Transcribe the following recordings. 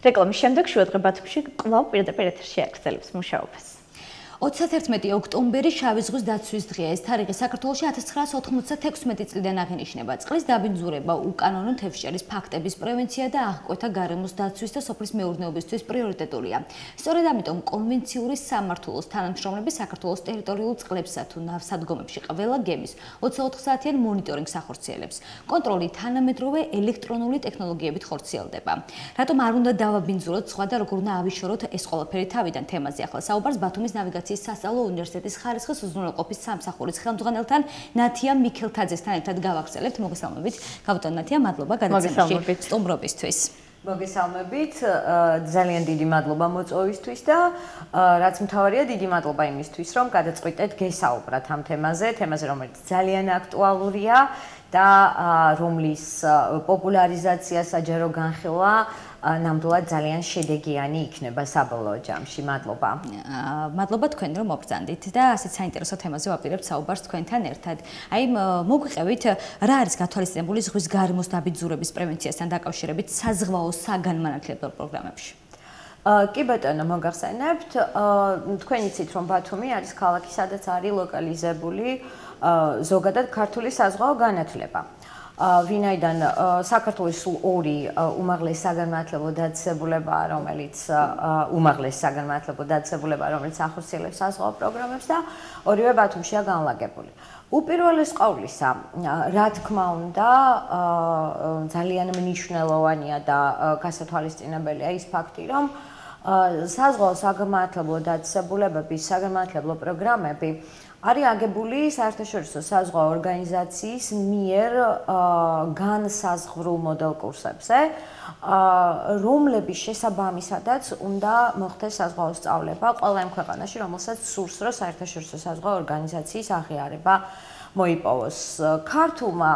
რეკლამის შემდეგ შუადღე ბათუმში კვლავ პირდაპირ ეთერში აგრძელებს მუშაობას. 31 ოქტომბერი შავი ზღვის დაცვის დღეა. ეს თარიღი საქართველოში 1996 წლიდან აღინიშნება. წყლის დაბინძურება, უკანონო თევზჭერის ფაქტების პრევენცია და აღკვეთა გარემოს დაცვის და სოფლის მეურნეობისთვის პრიორიტეტულია. სწორედ ამიტომ კონვენციური სამმართველოს თანამშრომლები საქართველოს ტერიტორიულ წყლებსა თუ ნავსადგომებში ყველა გემის 24 საათიან მონიტორინგს ახორციელებს. კონტროლი თანამედროვე ელექტრონული ტექნოლოგიებით ხორციელდება. რატომ არ უნდა დავაბინძუროთ სხვა და როგორ უნდა ავიშოროთ ეს ყველაფერი თავიდან თემაზე ახლა საუბარს ბათუმის ნავიგაციის სასწავლო უნივერსიტეტის ხარისხის უზრუნველყოფის სამსახურის ხელმძღვანელთან ნათია მიქელთაძესთან ერთად გავაგრძელებთ. მოგესალმებით. გავუტან ნათია, მადლობა გადაცემაში სტუმრობისთვის. მოგესალმებით. ძალიან დიდი მადლობა მოწვევისთვის და რაც მთავარია, დიდი მადლობა იმისთვის, რომ გადაწყვიტეთ გესაუბრათ ამ თემაზე, რომელიც ძალიან აქტუალურია და რომლის პოპულარიზაცია საჯარო განხილვა ნამდვილად ძალიან შედეგიანი იქნება საბოლოო ჯამში. მადლობა. მადლობა თქვენ რომ მობრძანდით და ასეთ საინტერესო თემაზე ვაპირებთ საუბარს თქვენთან ერთად. აი მოგვიყევით რა არის გათვალისწინებული ზღვის გარემოს დაბინძურების პრევენციასთან დაკავშირებით საზღვაო საგანმანათლებლო პროგრამებში? კი ბატონო, მოგახსენებთ, თქვენ იცით რომ ბათუმი არის ქალაქი, სადაც არის ლოკალიზებული ზოგადად ქართული საზღვაო განათლება. ვინაიდან საქართველოს სულ ორი უმაღლესი საგანმანათლებლო დაწესებულებაა, რომელიც ახორციელებს საზღვაო პროგრამებს და ორივე ბათუმშია განლაგებული. უპირველეს ყოვლისა, რა თქმა უნდა, ძალიან მნიშვნელოვანია და გასათვალისწინებელია ის ფაქტი, რომ საზღვაო საგანმანათლებლო დაწესებულებების საგანმანათლებლო პროგრამები არის აგებული საერთაშორისო საზღვაო ორგანიზაციის მიერ განსაზღვრულ მოდელ კურსებზე, რომლების შესაბამისადაც უნდა მოხდეს საზღვაო სწავლება ყველა იმ ქვეყანაში, რომელსაც სურს, რომ საერთაშორისო საზღვაო ორგანიზაციის აღიარება მოიპოვოს. ქართულმა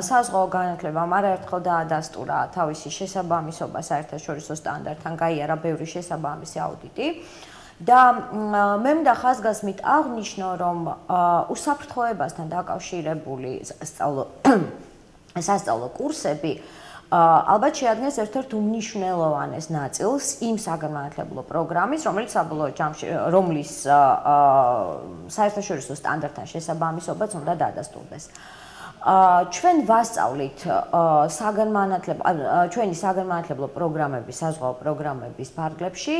საზღვაო განათლებამ არაერთხელ დაადასტურა თავისი შესაბამისობა საერთაშორისო სტანდარტთან, გაიარა ბევრი შესაბამისი აუდიტი. და მე მინდა ხაზგასმით აღნიშნო, რომ უსაფრთხოებასთან დაკავშირებული სასწავლო კურსები ალბათ შეადგენს ერთ-ერთ უმნიშვნელოვანეს ნაწილს იმ საგანმანათლებლო პროგრამის, რომლის საერთაშორისო სტანდარტთან შესაბამისობაც უნდა დაადასტურდეს. ჩვენ ვასწავლით ჩვენი საგანმანათლებლო პროგრამების, საზღვაო პროგრამების ფარგლებში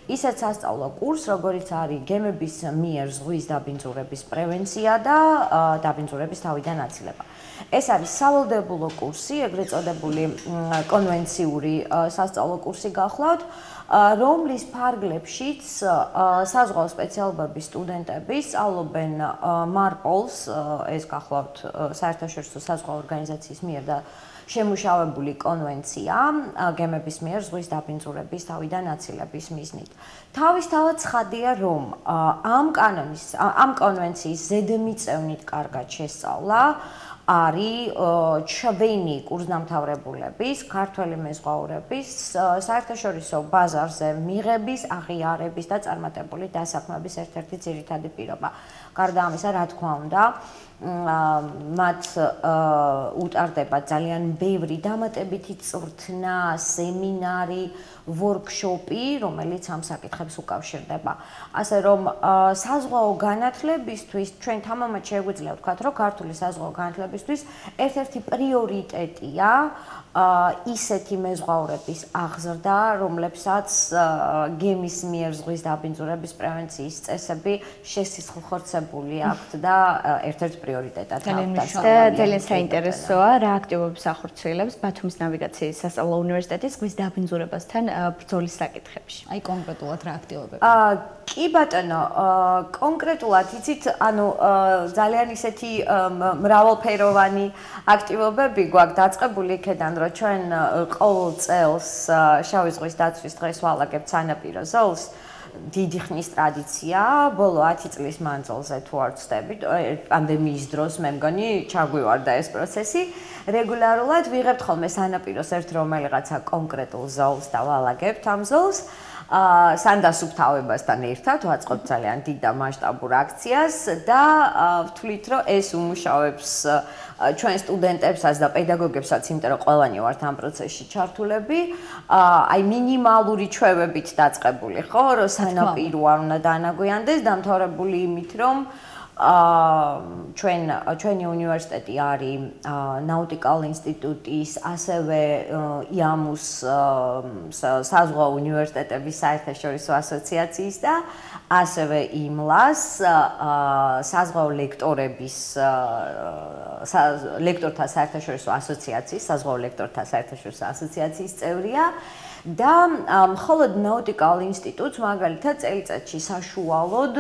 ისეთ სასწავლო კურსს, როგორიც არის გემების მიერ ზღვის დაბინძურების პრევენცია და დაბინძურების თავიდან აცილება. ეს არის სავალდებულო კურსი, ეგრეთ წოდებული კონვენციური სასწავლო კურსი გახლავთ, რომლის ფარგლებშიც საზღვაო სპეციალობების სტუდენტები სწავლობენ მარპოლს, ეს გახლავთ საერთაშორისო საზღვაო ორგანიზაციის მიერ და შემუშავებული კონვენცია გემების მიერ ზღვის დაბინძურების თავიდან აცილების მიზნით. თავისთავად ცხადია, რომ ამ კონვენციის ზედმიწევნით კარგად შესწავლა არის ჩვენი კურსდამთავრებულების, ქართველი მეზღვაურების საერთაშორისო ბაზარზე მიღების, აღიარების და წარმატებული დასაქმების ერთ-ერთი ძირითადი პირობა. გარდა ამისა, რა თქმა უნდა, მათ უტარდება ძალიან ბევრი დამატებითი წვრთნა, სემინარი, ვორქშოპი, რომელიც ამ საკითხებს უკავშირდება. ასე რომ საზღვაო განათლებისთვის ჩვენ თამამად შეგვიძლია ვთქვათ, რომ ქართული საზღვაო განათლებისთვის ერთ-ერთი პრიორიტეტია ისეთი მეზღვაურების აღზრდა, რომლებსაც გემის მიერ ზღვის დაბინძურების პრევენციის წესები შესახორცებული აქვთ და ერთ-ერთ პრიორიტეტად და ძალიან საინტერესოა რა აქტივობებს ახორციელებს ბათუმის ნავიგაციის სასწავლო უნივერსიტეტის ზღვის დაბინძურებასთან ბრძოლის საკითხებში. აი კონკრეტულად რა აქტივობები? კი ბატონო, კონკრეტულად იცით, ძალიან ისეთი მრავალფეროვანი აქტივობები გვაქვს დაწყებული იქედან, რომ ჩვენ ყოველ წელს შავი ზღვის დაცვის დღეს ვალაგებთ სანაპირო ზოლს. დიდი ხნის ტრადიციაა, ბოლო 10 წლის მანძილზე თუ არ ვცდებით, პანდემიის დროს მე მგონი ჩაგვივარდა ეს პროცესი. რეგულარულად ვიღებთ ხოლმე სანაპიროს ერთ რომელიღაცა კონკრეტულ ზოლს და ვალაგებთ ამ ზოლს. სანდასუფთავებასთან ერთად ვაწყობთ ძალიან დიდ და მასშტაბურ აქციას და ვთვლით, რომ ეს უმუშავებს ჩვენ სტუდენტებსაც და პედაგოგებსაც, იმიტომ რომ ყველანი ვართ ამ პროცესში ჩართულები, აი მინიმალური ჩვევებით დაწყებული, ხო, რომ სანაპირო არ უნდა დაანაგვიანდეს, დამთავრებული იმით, რომ ჩვენი უნივერსიტეტი არის ნაუტიკალ ინსტიტუტის, ასევე იამუს საზღვაო უნივერსიტეტების საერთაშორისო ასოციაციის და ასევე იმლას საზღვაო ლექტორების ლექტორთა საერთაშორისო ასოციაციის, საზღვაო ლექტორთა საერთაშორისო ასოციაციის წევრია და მხოლოდ ნაუტიკალ ინსტიტუტს მაგალითად წელიწადში საშუალოდ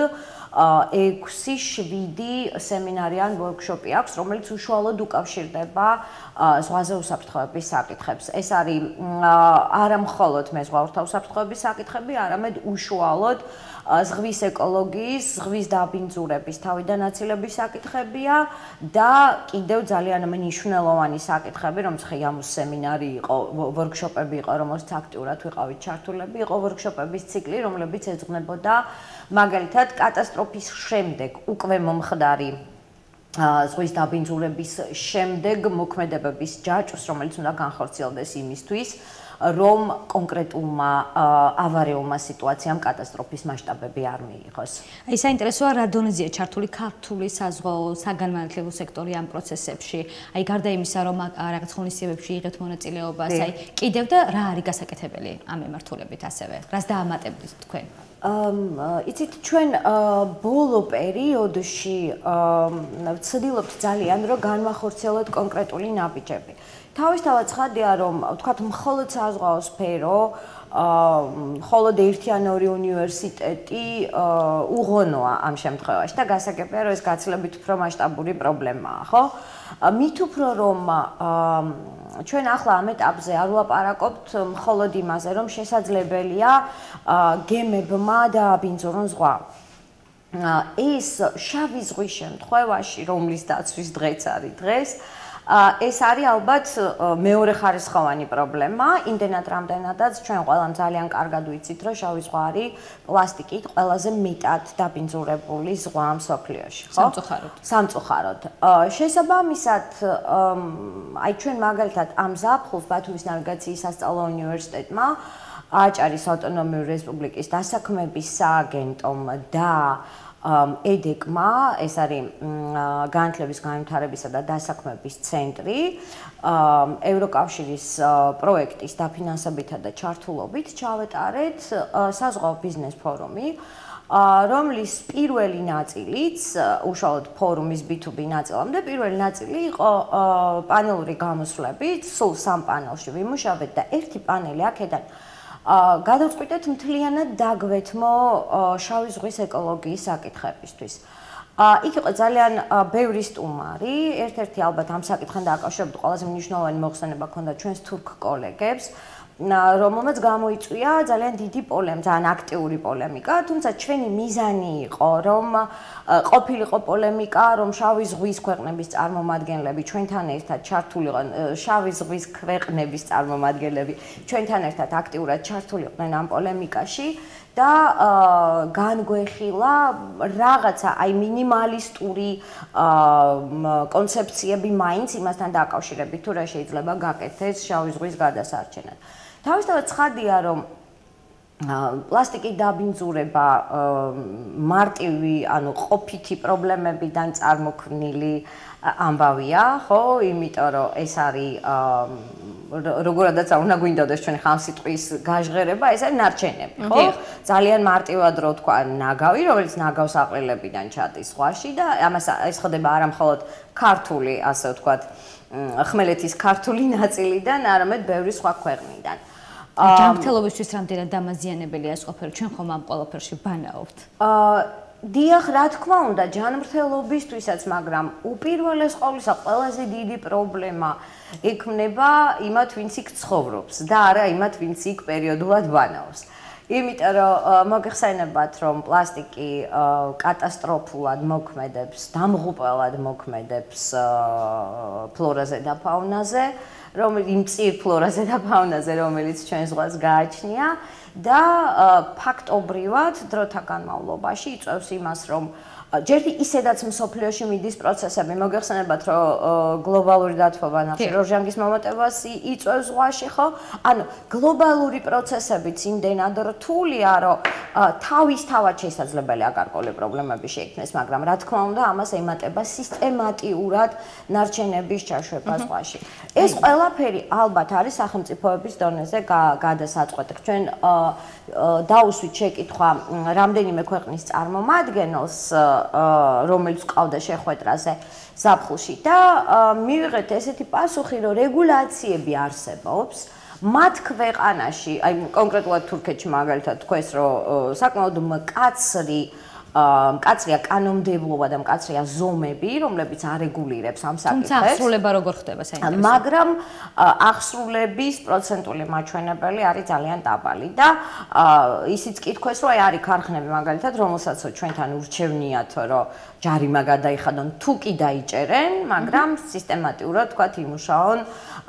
6-7 სემინარი ან ვორქშოპი აქვს, რომელიც უშუალოდ უკავშირდება ზღვაზე უსაფრთხოების საკითხებს. ეს არის არა მხოლოდ მეზღვაურთა უსაფრთხოების საკითხები, არამედ უშუალოდ ზღვის ეკოლოგიის, ზღვის დაბინძურების თავიდან აცილების საკითხებია და კიდევ ძალიან მნიშვნელოვანი საკითხები, რომელიც იამუს სემინარი იყო, ვორქშოპები იყო, რომელსაც აქტიურად ვიყავით ჩართულები, იყო ვორქშოპების ციკლი, რომლებიც ეძღვნებოდა მაგალითად კატასტროფის შემდეგ უკვე მომხდარი ზღვის დაბინძურების შემდეგ მოქმედებების ჯაჭვს, რომელიც უნდა განხორციელდეს იმისთვის, რომ კონკრეტულმა ავარიულმა სიტუაციამ კატასტროფის მასშტაბები არ მიიღოს. აი საინტერესოა რა დონეზეა ჩართული ქართული საზღვაო საგანმანათლებლო სექტორი ამ პროცესებში. აი გარდა იმისა, რომ რაღაც ღონისძიებებში იღებთ მონაწილეობას, აი კიდევ და რა არის გასაკეთებელი ამ მიმართულებით ასევე? რას დაამატებთ თქვენ? იცით ჩვენ ბოლო პერიოდში ვცდილობთ ძალიან რომ განვახორციელოთ კონკრეტული ნაბიჯები. თავისთავად ცხადია რომ ვთქვათ მხოლოდ საზღვაო სფერო, მხოლოდ ერთი ან ორი უნივერსიტეტი უღონოა ამ შემთხვევაში და გასაგებია რომ ეს გაცილებით უფრო მასშტაბური პრობლემაა, ხო? მით უფრო რომ ჩვენ ახლა ამ ეტაპზე არ ვლაპარაკობთ მხოლოდ იმაზე, რომ შესაძლებელია გემებმა დააბინძურონ ზღვა. ეს შავი ზღვის შემთხვევაში, რომლის დაცვის დღეც არის დღეს, ეს არის ალბათ მეორე ხარისხოვანი პრობლემა, იმდენად რამდენადაც ჩვენ ყველამ ძალიან კარგად ვიცით, რომ შავი ზღვა არის პლასტიკით ყველაზე მეტად დაბინძურებული ზღვა მსოფლიოში, ხო? სამწუხაროდ. შესაბამისად, აი ჩვენ მაგალითად ამ ზაფხულს ბათუმის ნავიგაციის სასწავლო უნივერსიტეტმა აჭარის ავტონომიური რესპუბლიკის დასაქმების სააგენტომ და EDEC-მა, ეს არის განათლების განვითარებისა და დასაქმების ცენტრი, ევროკავშირის პროექტის დაფინანსებითა და ჩართულობით ჩავეტარეთ საზღვაო ბიზნეს ფორუმი, რომლის პირველი ნაწილიც, უშუალოდ ფორუმის B2B ნაწილამდე, პირველი ნაწილი იყო პანელური გამოსვლებით, სულ 3 პანელში ვიმუშავეთ და ერთი პანელი აქედან გადავწყვიტეთ მთლიანად დაგვეთმო შავი ზღვის ეკოლოგიის საკითხებისთვის. იქ იყო ძალიან ბევრი სტუმარი, ერთ-ერთი ალბათ ამ საკითხთან დაკავშირებით ყველაზე მნიშვნელოვანი მოხსენება ჰქონდა ჩვენს თურქ კოლეგებს, რომელმაც გამოიწვია ძალიან დიდი პოლემიკა, ძალიან აქტიური პოლემიკა, თუმცა ჩვენი მიზანი იყო, რომ ყოფილიყო პოლემიკა, რომ შავი ზღვის ქვეყნების წარმომადგენლები ჩვენთან ერთად ჩართულიყვნენ, შავი ზღვის ქვეყნების წარმომადგენლები ჩვენთან ერთად აქტიურად ჩართულიყვნენ ამ პოლემიკაში და განგვეხილა რაღაცა აი მინიმალისტური კონცეფციები მაინც იმასთან დაკავშირებით, თუ რა შეიძლება გაკეთდეს შავი ზღვის გადასარჩენად. თავისთავად ცხადია, რომ პლასტიკის დაბინძურება მარტივი, ანუ ყოფითი პრობლემებიდან წარმოქმნილი ამბავია, ხო? იმიტომ რომ ეს არის როგორადაც არ უნდა გვინდოდეს ჩვენ ხალხსიტყვის გაჟღერება, ეს არის ნარჩენები, ხო? ძალიან მარტივად რო თქვა ნაგავი, რომელიც ნაგავს აყრილებიდან ჩადის ზღვაში და ამას ეს ხდება არა მხოლოდ ქართული, ასე ვთქვათ, ხმელეთის ქართული ნაწილიდან, არამედ ბევრი სხვა ქვეყნიდან. ჯანმრთელობისთვის რამდენად დამაზიანებელია ეს ყოფილი, ჩვენ ხომ ამ ყველაფერში ვბანაობთ? დიახ, რა თქმა უნდა, ჯანმრთელობისთვისაც, მაგრამ უპირველეს ყოვლისა ყველაზე დიდი პრობლემა ექმნება იმათ, ვინც იქ ცხოვრობს და არა იმათ, ვინც იქ პერიოდულად ბანაობს. იმიტომ რომ მოგეხსენებათ რომ პლასტიკი კატასტროფულად მოქმედებს, დამღუპველად მოქმედებს ფლორაზე და ფაუნაზე, იმ წիր ფლორაზე და ფაუნაზე, რომელიც ჩვენ ზღვას გააჩნია და ფაქტობრივად დროთა განმავლობაში იწვევს იმას, რომ ჯერ ისედაც მსოფლიოში მიდის პროცესები, მოგეხსენებათ რომ გლობალური დათბობა ნახშირორჟანგის მომატებას იწვევს ზღვაში, ხო? ანუ გლობალური პროცესებიც იმდენად რთულია, რომ თავისთავად შესაძლებელია გარკვეული პრობლემები შეიქმნეს, მაგრამ რა თქმა უნდა, ამას ემატება სისტემატიურად ნარჩენების ჩაშვება ზღვაში. ეს ყველაფერი ალბათ არის სახელმწიფოების დონეზე გადასაწყვეტი. ჩვენ დაუსვით შეკითხვა რამდენიმე ქვეყნის წარმომადგენელს რომელიც ყავდა შეხვედრაზე ზაფხულში და მივიღეთ ესეთი პასუხი, რომ რეგულაციები არსებობს მათ ქვეყანაში, აი კონკრეტულად თურქეთში მაგალითად თქვეს, რომ საკმაოდ მკაცრია კანონმდებლობა და მკაცრია ზომები, რომლებიც არეგულირებს ამ საკითხებს. თუმცა აღსრულება როგორ ხდება საინტერესო? მაგრამ აღსრულების პროცენტული მაჩვენებელი არის ძალიან დაბალი და ისიც კითხვეს, რომ აი არის ქარხნები მაგალითად, რომელსაც ჩვენთან ურჩევნიათ, რომ ჯარიმა გადაიხადონ, თუ კი დაიჭერენ, მაგრამ სისტემატურად თქვათ იმუშაონ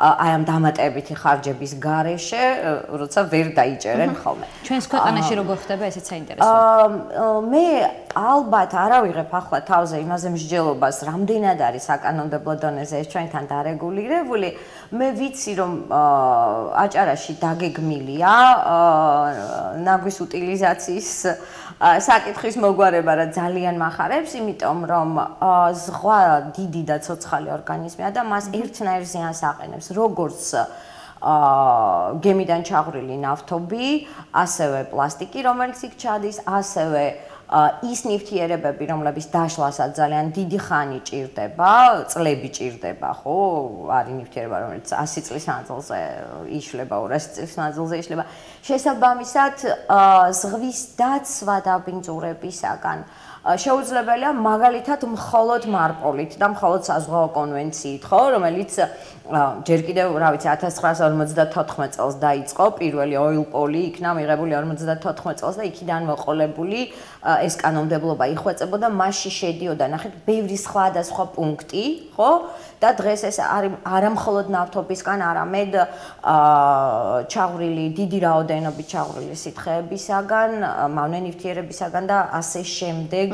აი ამ დამატებითი ხარჯების გარეშე, როცა ვერ დაიჭერენ ხოლმე. ჩვენს ქვეყანაში როგორ ხდება ესეც საინტერესოა. მე ალბათ არავიღებ ახლა თავზე იმაზე მსჯელობას, რამდენად არის საკანონმდებლო დონეზე ეს ჩვენთან დარეგულირებული. მე ვიცი რომ აჭარაში დაგეგმილია ნაგვის უტილიზაციის საკითხის მოგვარება რა ძალიან მახარებს, იმიტომ რომ ზღვა დიდი და ცოცხალი ორგანიზმია და მას ერთნაირ ზიანს აყენებს, როგორც გემიდან ჩაღვრილი ნავთობი, ასევე პლასტიკი, რომელიც იქ ჩადის, ასევე ის ნივთიერებები, რომლების დაშლასაც ძალიან დიდი ხანი ჭირდება, წლები ჭირდება, ხო? არის ნივთიერება, რომელიც 100 წლის მანძილზე იშლება, 200 წლის მანძილზე იშლება. შესაბამისად, ზღვის დაცვა დაბინძურებისაგან შეუძლებელია მაგალითად მხოლოდ მარპოლით და მხოლოდ საზღვაო კონვენციით, ხო, რომელიც ჯერ კიდევ, რა ვიცი, 1954 წელს დაიწყო, პირველი oil poly იქნა მიღებული 54 წელს და იქიდან მოყოლებული ეს კანონმდებლობა იხვეწებოდა, მასში შედიოდა, ნახეთ, ბევრი სხვადასხვა პუნქტი, ხო? და დღეს ეს არის არა მხოლოდ ნავთობისგან, არამედ ჩაღვრილი, დიდი რაოდენობით ჩაღვრილი სითხეებისაგან, მავნე ნივთიერებისაგან და ასე შემდეგ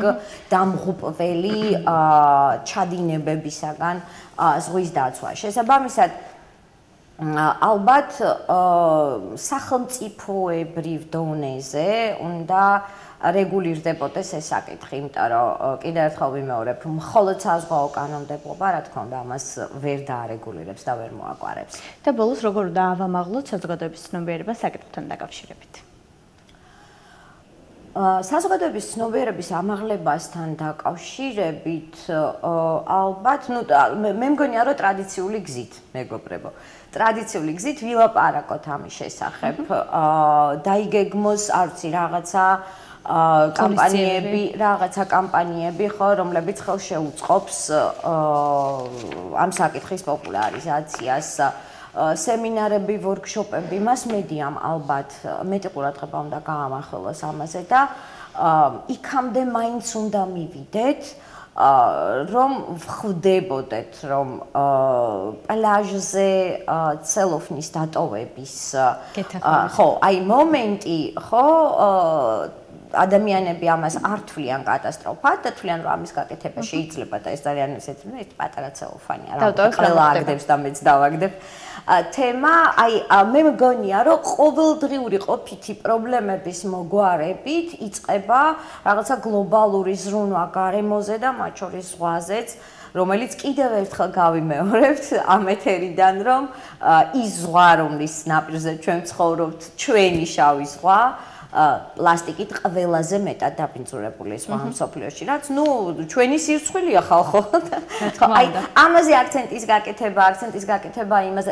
დამღუპველი ჩადინებებისაგან ზღვის დაცვა. შესაბამისად, ალბათ სახელმწიფოებრივ დონეზე უნდა რეგულირდებოდეს ეს საკითხი, იმიტომ რომ კიდევ ერთხელ ვიმეორებ, მხოლოდ საზღვაო კანონმდებლობა, რა თქმა უნდა, ამას ვერ დაარეგულირებს და ვერ მოაკვარებს. და ბოლოს როგორ დაავამაღლოთ საზოგადოების ცნობიერება საკითხთან დაკავშირებით? საზოგადოების ცნობიერების ამაღლებასთან დაკავშირებით ალბათ, მე მგონია, რომ ტრადიციული გზით, მეგობრებო. ტრადიციული გზით ვილაპარაკოთ ამის შესახებ. დაიგეგმოს, არ ვიცი, რაღაცა კამპანიები, ხო, რომლებიც ხელს შეუწყობს ამ საკითხის პოპულარიზაციას. სემინარები, ვორქშოპები, მას-მედიამ ალბათ მეტი ყურადღება უნდა გაამახვილოს ამაზე და იქამდე მაინც უნდა მივიდეთ, რომ ვხვდებოდეთ, რომ პლაჟზე ცელოფნის დატოვების ხო, აი მომენტი, ხო, ადამიანები ამას არ თვლიან კატასტროფად და თვლიან რომ ამის გაკეთება შეიძლება და ეს ძალიან ესეთი პატარა ცელოფანია რა ყველა აგდებს და მეც დავაგდებ თემა აი მე მგონია რომ ყოველდღიური ყოფითი პრობლემების მოგვარებით იწყება რაღაცა გლობალური ზრუნვა გარემოზე და მათ შორის ზღვაზეც რომელიც კიდევ ერთხელ გავიმეორებთ ამ ეთერიდან რომ ის ზღვა რომლის ნაპირზე ჩვენ ვცხოვრობთ ჩვენი შავი ზღვა პლასტიკით ყველაზე მეტად დაბინძურებული ზღვა მსოფლიოში, რაც ჩვენი სირცხვილია ხალხო. აი ამაზე აქცენტის გაკეთება იმაზე,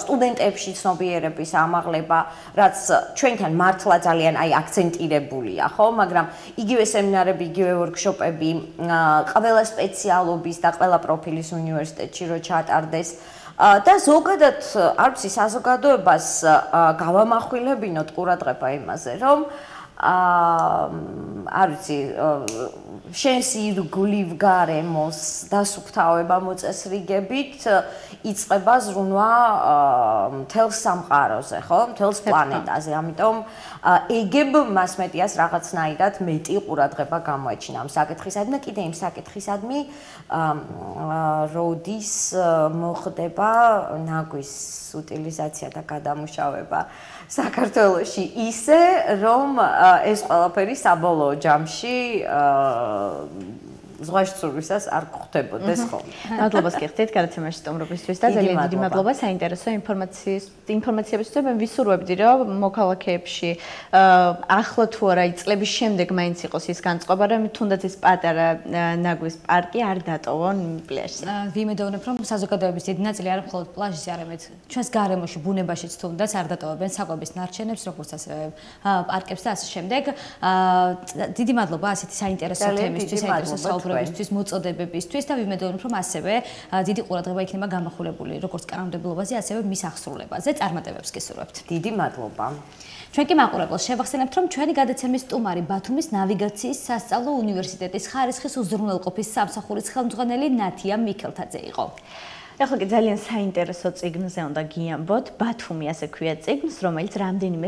სტუდენტებში ცნობიერების ამაღლება, რაც ჩვენთან მართლა ძალიან აი აქცენტირებულია, ხო, მაგრამ იგივე სემინარები, იგივე ვორქშოპები, ყველა სპეციალობის და ყველა პროფილის უნივერსიტეტში რო ჩატარდეს და ზოგადად არც საზოგადოებას გავამახვილებინოთ ყურადღება იმაზე, რომ არ ვიცი შენს ირგვლივ გარემოს დასუფთავება მოწესრიგებით იწყება ზრუნვა მთელს სამყაროზე, ხო? მთელს პლანეტაზე. ამიტომ ეგებ მას მეტიას რაღაცნაირად მეტი ყურადღება გამოეჩინა ამ საკითხისადმი და კიდე იმ საკითხისადმი როდის მოხდება ნაგვის უტილიზაცია და გადამუშავება საქართველოში ისე, რომ ეს ყველაფერი საბოლოო ჯამში ზღვაში ცურვისას არ გხვდებოდეს ხოლმე. მადლობას გიხდით გადაცემაში სტუმრობისთვის და ძალიან დიდი მადლობა საინტერესო ინფორმაციებისთვის. მე ვისურვებდი, რომ მოქალაქეებში ახლა თუ არა წლების შემდეგ მაინც იყოს ის განწყობა, რომ თუნდაც ეს პატარა ნაგვის პარკი არ დატოვონ პლაჟზე. ვიმედოვნებ, რომ საზოგადოების დიდი ნაწილი არა მხოლოდ პლაჟზე, არამედ ჩვენს გარემოში, ბუნებაშიც თუნდაც არ დატოვებენ საკვების ნარჩენებს, როგორც ასევე პარკებს და ასე შემდეგ. დიდი მადლობა ასეთი საინტერესო თემისთვის, საინტერესო საუბრებისთვის, მოწოდებებისთვის და ვიმედოვნებ, რომ ასევე დიდი ყურადღება იქნება გამახვილებული როგორც კანონმდებლობაზე, ასევე მის აღსრულებაზე. წარმატებებს გესურვებთ. დიდი მადლობა. ჩვენ კი მაყურებელს შევახსენებთ, რომ ჩვენი გადაცემის სტუმარი ბათუმის ნავიგაციის სასწავლო უნივერსიტეტის ხარისხის უზრუნველყოფის სამსახურის ხელმძღვანელი ნათია მიქელთაძე იყო. ეხლა კი ძალიან საინტერესო წიგნზე უნდა გიამბოთ. ბათუმი ასე ქვია წიგნს, რომელიც რამდენიმე